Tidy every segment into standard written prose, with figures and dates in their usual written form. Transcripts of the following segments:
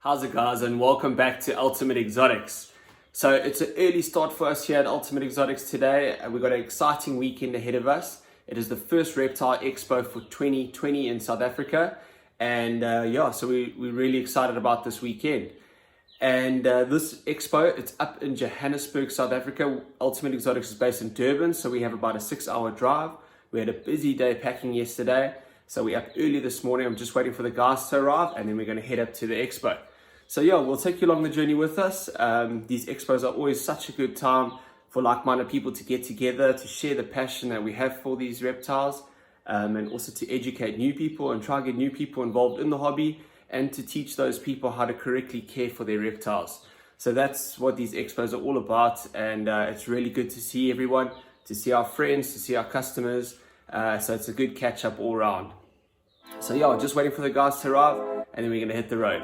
How's it, guys, and welcome back to Ultimate Exotics. So it's an early start for us here at Ultimate Exotics today. We've got an exciting weekend ahead of us. It is the first Reptile Expo for 2020 in South Africa, and so we're really excited about this weekend. And this expo, it's up in Johannesburg, South Africa. Ultimate Exotics is based in Durban, so we have about a 6-hour drive. We had a busy day packing yesterday, so we're up early this morning. I'm just waiting for the guys to arrive, and then we're going to head up to the expo. So yeah, we'll take you along the journey with us. These expos are always such a good time for like-minded people to get together, to share the passion that we have for these reptiles, and also to educate new people and try and get new people involved in the hobby, and to teach those people how to correctly care for their reptiles. So that's what these expos are all about, and it's really good to see everyone, to see our friends, to see our customers. So it's a good catch-up all around. So yeah, just waiting for the guys to arrive, and then we're gonna hit the road.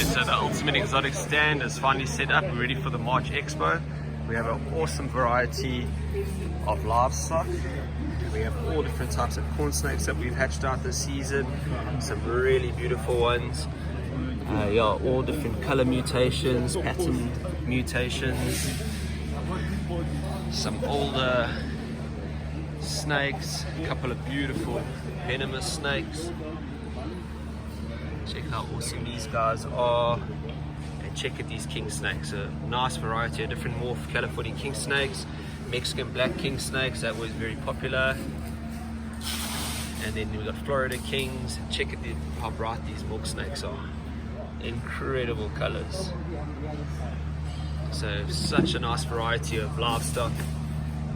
So the Ultimate Exotic stand is finally set up. We're ready for the March Expo. We have an awesome variety of livestock. We have all different types of corn snakes that we've hatched out this season. Some really beautiful ones. All different color mutations, pattern mutations. Some older snakes, a couple of beautiful venomous snakes. Check how awesome these guys are, and check at these king snakes. A nice variety of different morph California king snakes, Mexican black king snakes, that was very popular. And then we've got Florida kings. Check at how bright these milk snakes are. Incredible colors. So such a nice variety of livestock.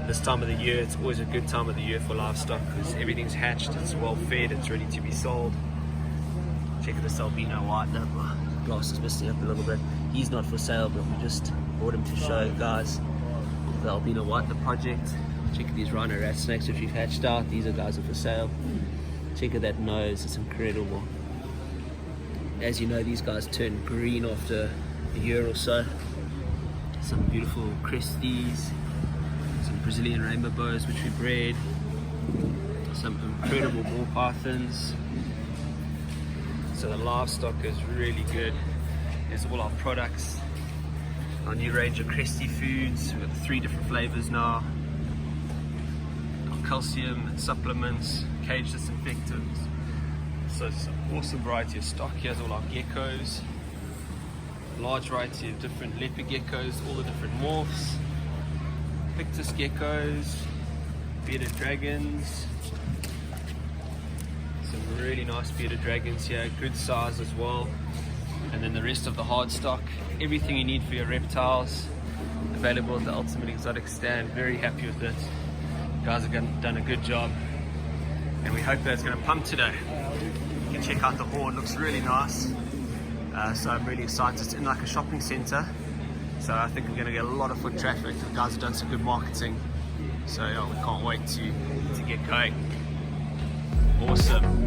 This time of the year, it's always a good time of the year for livestock because everything's hatched, it's well fed, it's ready to be sold. Check this albino white. The glass is missing up a little bit. He's not for sale, but we just bought him to show guys the albino white, the project. Check at these rhino rat snakes which we've hatched out. These guys are for sale. Check at that nose, it's incredible. As you know, these guys turn green after a year or so. Some beautiful cresties, some Brazilian rainbow bows which we bred, some incredible ball pythons. So the livestock is really good. There's all our products, our new range of Cresty foods. We've got 3 different flavors now. Our calcium and supplements, cage disinfectants. So it's an awesome variety of stock. Here's all our geckos. Large variety of different leopard geckos, all the different morphs. Pictus geckos, bearded dragons. Some really nice bearded dragons here, good size as well. And then the rest of the hard stock, everything you need for your reptiles, available at the Ultimate Exotic stand. Very happy with it. You guys have done a good job, and we hope that it's going to pump today. You can check out the hall, it looks really nice. So I'm really excited. It's in like a shopping center, so I think we're going to get a lot of foot traffic. The guys have done some good marketing, so yeah, we can't wait to get going. Awesome.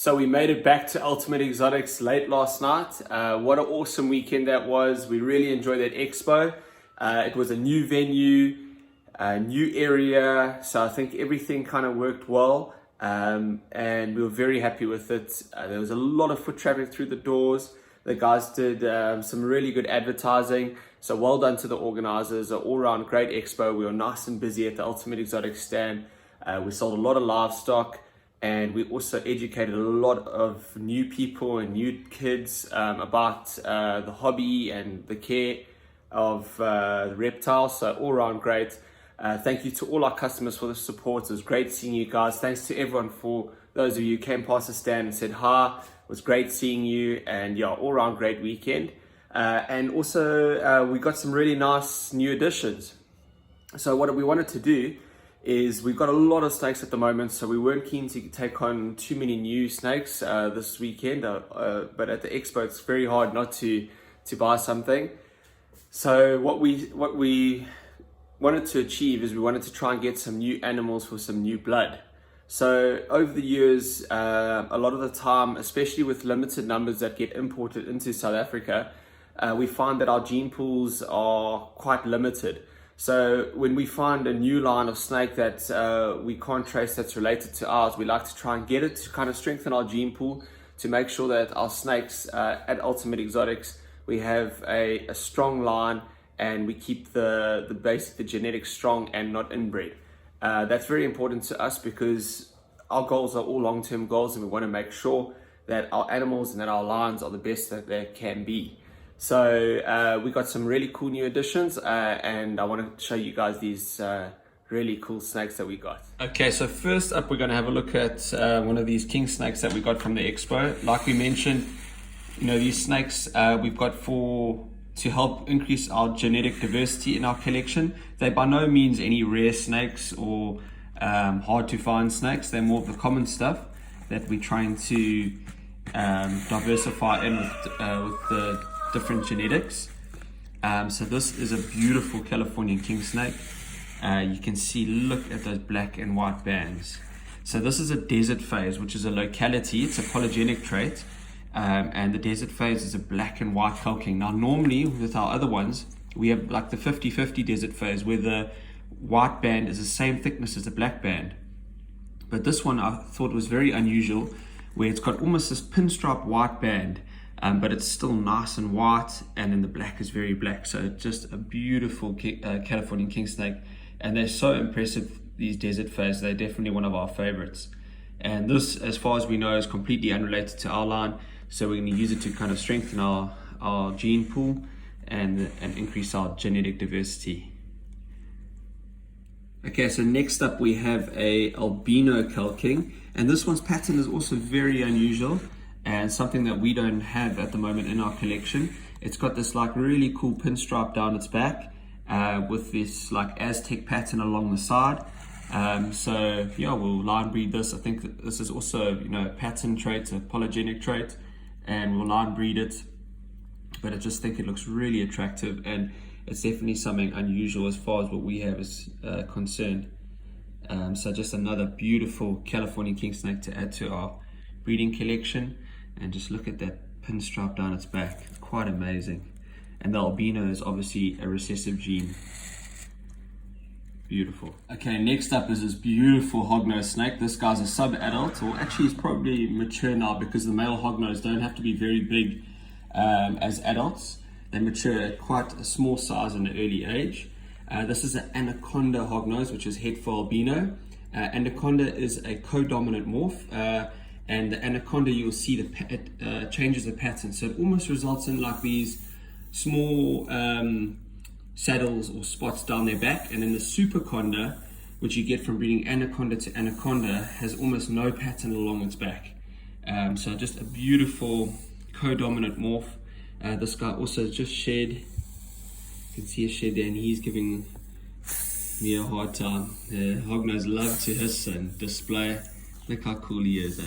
So we made it back to Ultimate Exotics late last night. What an awesome weekend that was. We really enjoyed that expo. It was a new venue, a new area, so I think everything kind of worked well, and we were very happy with it. There was a lot of foot traffic through the doors. The guys did some really good advertising, so well done to the organizers. An all-round great expo. We were nice and busy at the Ultimate Exotics stand. We sold a lot of livestock, and we also educated a lot of new people and new kids about the hobby and the care of the reptiles. So all around great. Thank you to all our customers for the support. It was great seeing you guys. Thanks to everyone, for those of you who came past the stand and said hi. It was great seeing you, and yeah, all around great weekend. And also we got some really nice new additions. So what we wanted to do is, we've got a lot of snakes at the moment, so we weren't keen to take on too many new snakes this weekend, but at the expo it's very hard not to buy something. So what we wanted to achieve is, we wanted to try and get some new animals for some new blood. So over the years, a lot of the time, especially with limited numbers that get imported into South Africa, we find that our gene pools are quite limited. So when we find a new line of snake that we can't trace that's related to ours, we like to try and get it to kind of strengthen our gene pool, to make sure that our snakes at Ultimate Exotics, we have a strong line, and we keep the genetics strong and not inbred. That's very important to us, because our goals are all long-term goals, and we want to make sure that our animals and that our lines are the best that they can be. So we got some really cool new additions, and I want to show you guys these really cool snakes that we got. Okay, so first up, we're going to have a look at one of these king snakes that we got from the expo. Like we mentioned, you know, these snakes we've got to help increase our genetic diversity in our collection. They're by no means any rare snakes or hard to find snakes. They're more of the common stuff that we're trying to diversify in with the different genetics. So this is a beautiful Californian king snake. You can see, look at those black and white bands. So this is a desert phase, which is a locality. It's a polygenic trait. And the desert phase is a black and white culking. Now normally with our other ones, we have like the 50-50 desert phase, where the white band is the same thickness as the black band. But this one I thought was very unusual, where it's got almost this pinstripe white band, but it's still nice and white, and then the black is very black. So just a beautiful Californian king snake, and they're so impressive, these desert phase. They're definitely one of our favorites. And this, as far as we know, is completely unrelated to our line. So we're going to use it to kind of strengthen our gene pool and increase our genetic diversity. Okay, so next up we have a albino culking, and this one's pattern is also very unusual, and something that we don't have at the moment in our collection. It's got this like really cool pinstripe down its back, with this like Aztec pattern along the side. So yeah, we'll line breed this. I think that this is also, you know, a pattern trait, a polygenic trait, and we'll line breed it. But I just think it looks really attractive, and it's definitely something unusual as far as what we have is concerned. So just another beautiful Californian king snake to add to our breeding collection. And just look at that pinstripe down its back, quite amazing. And the albino is obviously a recessive gene. Beautiful. Okay, next up is this beautiful hognose snake. This guy's a sub-adult, or actually he's probably mature now, because the male hognose don't have to be very big as adults. They mature at quite a small size in an early age. This is an anaconda hognose, which is het for albino. Anaconda is a co-dominant morph, and the anaconda, you'll see it changes the pattern. So it almost results in like these small saddles or spots down their back, and then the superconda, which you get from breeding anaconda to anaconda, has almost no pattern along its back. So just a beautiful co-dominant morph. This guy also just shed. You can see a shed there, and he's giving me a hard time. Hognose love to hiss and display. Look how cool he is.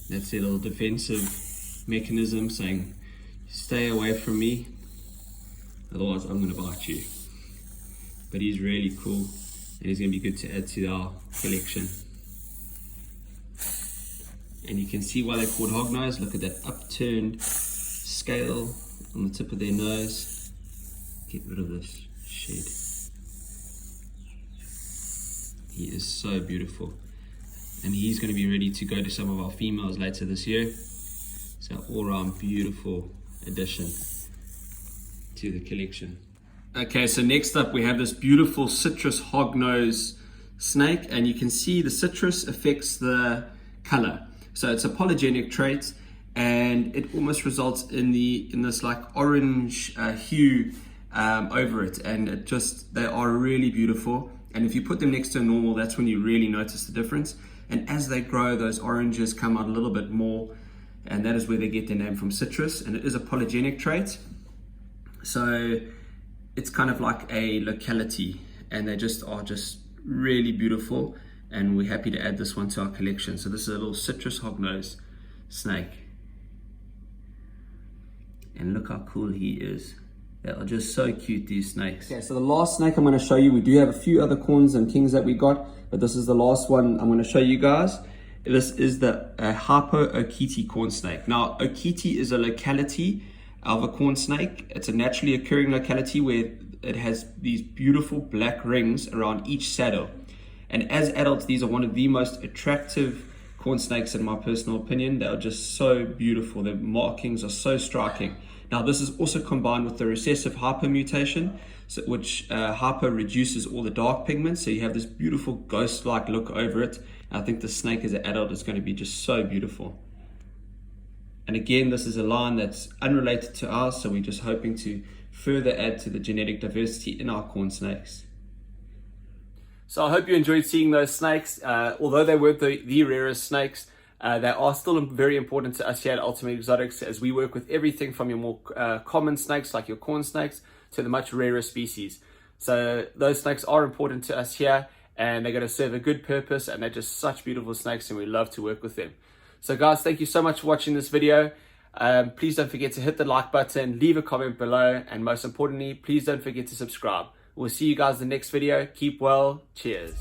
That's a little defensive mechanism saying, stay away from me, otherwise I'm going to bite you. But he's really cool, and he's going to be good to add to our collection. And you can see why they're called hognose. Look at that upturned scale on the tip of their nose. Get rid of this shed. He is so beautiful. And he's going to be ready to go to some of our females later this year. So all around beautiful addition to the collection. Okay, so next up we have this beautiful citrus hognose snake, and you can see the citrus affects the color. So it's a polygenic trait, and it almost results in this like orange hue over it, and they are really beautiful. And if you put them next to a normal, that's when you really notice the difference. And as they grow, those oranges come out a little bit more, and that is where they get their name from, citrus. And it is a polygenic trait, so it's kind of like a locality, and they are just really beautiful, and we're happy to add this one to our collection. So this is a little citrus hognose snake, and look how cool he is. They are just so cute, these snakes. Okay, so the last snake I'm going to show you, we do have a few other corns and kings that we got, but this is the last one I'm going to show you guys. This is the Hypo-Okiti corn snake. Now, Okiti is a locality of a corn snake. It's a naturally occurring locality where it has these beautiful black rings around each saddle. And as adults, these are one of the most attractive corn snakes in my personal opinion. They are just so beautiful. Their markings are so striking. Now, this is also combined with the recessive hypermutation, which hyper reduces all the dark pigments. So you have this beautiful ghost-like look over it. And I think the snake as an adult is going to be just so beautiful. And again, this is a line that's unrelated to ours, so we're just hoping to further add to the genetic diversity in our corn snakes. So I hope you enjoyed seeing those snakes. Although they weren't the rarest snakes, they are still very important to us here at Ultimate Exotics, as we work with everything from your more common snakes like your corn snakes to the much rarer species. So those snakes are important to us here, and they're going to serve a good purpose, and they're just such beautiful snakes, and we love to work with them. So guys, thank you so much for watching this video. Please don't forget to hit the like button, leave a comment below, and most importantly, please don't forget to subscribe. We'll see you guys in the next video. Keep well. Cheers.